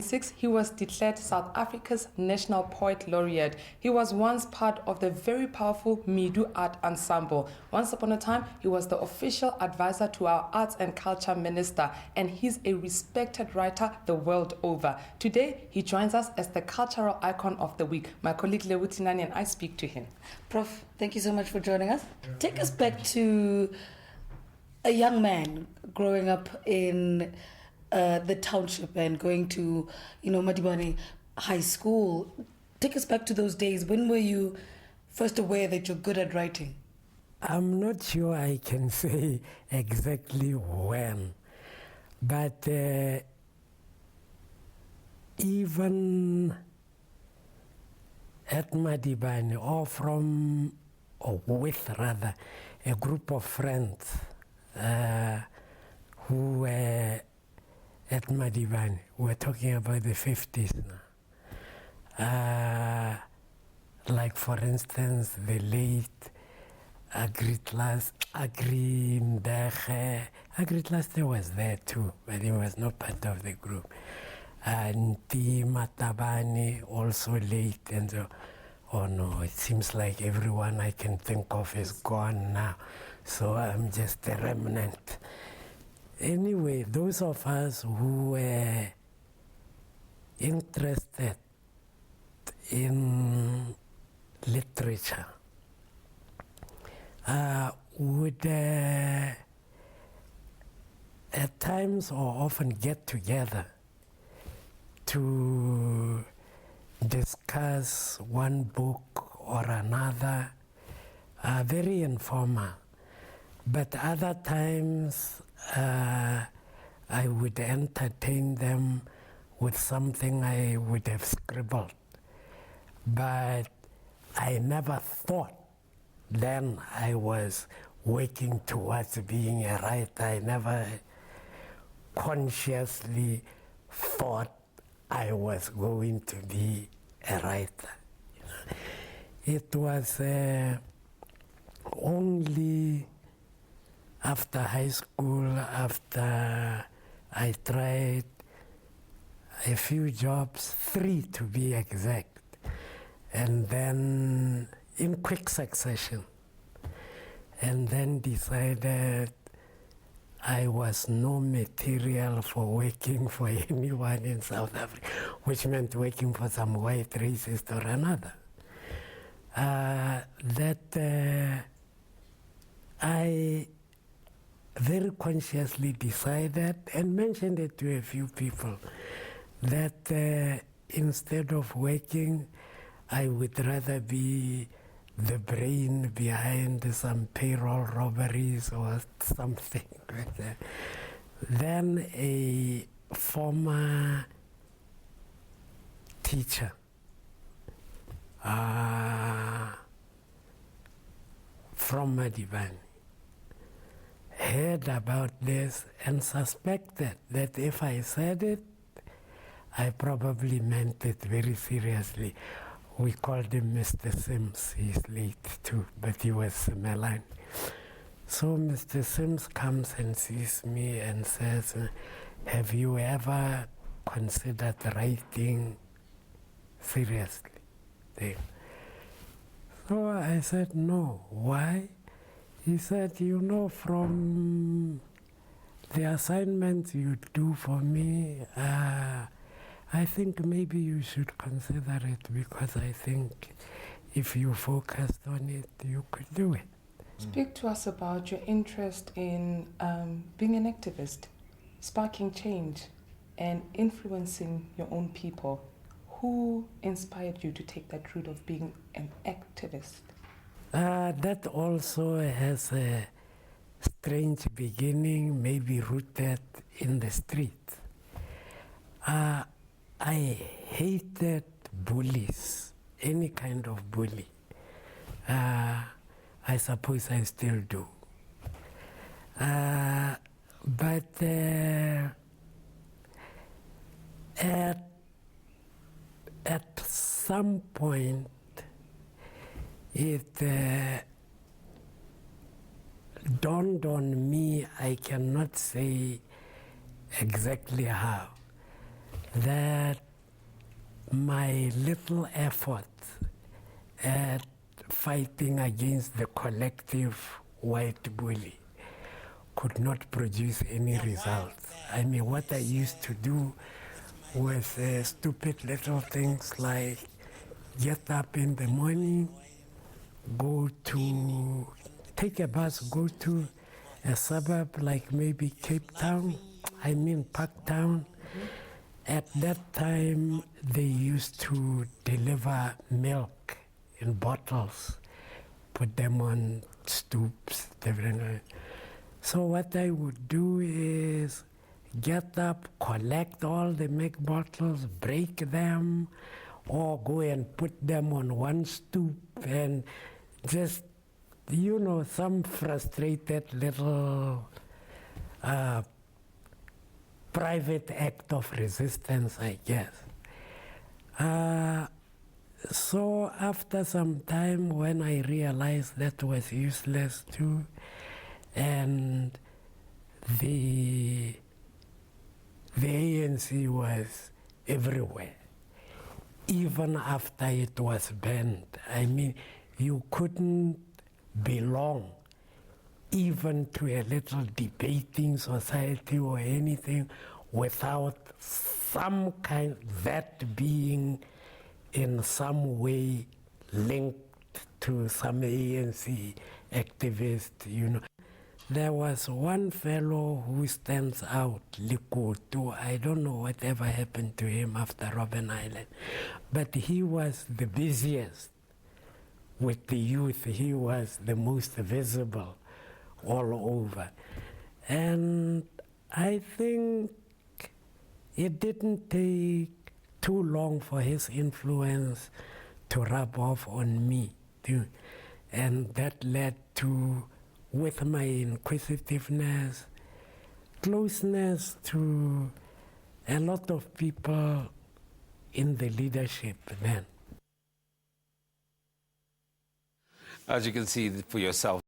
He was declared South Africa's National Poet Laureate. He was once part of the very powerful Medu Art Ensemble. Once upon a time, he was the official advisor to our Arts and Culture Minister, and he's a respected writer the world over. Today, he joins us as the cultural icon of the week. My colleague Lebo, Thinane, and I speak to him. Prof, thank you so much for joining us. Take us back to a young man growing up in the township and going to, Madibane High School. Take us back to those days. When were you first aware that you're good at writing? I'm not sure I can say exactly when, but even at Madibane, or with rather, a group of friends who were at Madibane, we're talking about the 50s now. Like, for instance, the late Agritlas was there too, but he was not part of the group. And Matabani, also late, and so, oh no, it seems like everyone I can think of is gone now, so I'm just a remnant. Anyway, those of us who were interested in literature would at times or often get together to discuss one book or another, very informal. But other times I would entertain them with something I would have scribbled. But I never thought then I was working towards being a writer. I never consciously thought I was going to be a writer. It was only after high school, after I tried a few jobs, 3 to be exact, and then in quick succession, and then decided I was no material for working for anyone in South Africa, which meant working for some white racist or another. I very consciously decided and mentioned it to a few people that instead of working, I would rather be the brain behind some payroll robberies or something like that. Then a former teacher from Madibane heard about this and suspected that if I said it, I probably meant it very seriously. We called him Mr. Sims. He's late too, but he was Melanie. So Mr. Sims comes and sees me and says, have you ever considered writing seriously? So I said, no. Why? He said, from the assignments you do for me, I think maybe you should consider it, because I think if you focused on it, you could do it. Speak to us about your interest in being an activist, sparking change, and influencing your own people. Who inspired you to take that route of being an activist? That also has a strange beginning, maybe rooted in the street. I hated bullies, any kind of bully. I suppose I still do. But at some point, it dawned on me, I cannot say exactly how, that my little effort at fighting against the collective white bully could not produce any results. I mean, what I used to do was stupid little things like get up in the morning, take a bus, go to a suburb like maybe Cape Town, Parktown. At that time, they used to deliver milk in bottles, put them on stoops. So what I would do is get up, collect all the milk bottles, break them, or go and put them on one stoop and just, some frustrated little private act of resistance, I guess. So after some time, when I realized that was useless too, and the ANC was everywhere, even after it was banned. I mean, you couldn't belong even to a little debating society or anything without that being in some way linked to some ANC activist, There was one fellow who stands out, Likutu. I don't know whatever happened to him after Robben Island, but he was the busiest with the youth. He was the most visible all over. And I think it didn't take too long for his influence to rub off on me too. And that led to, with my inquisitiveness, closeness to a lot of people in the leadership then. As you can see for yourself,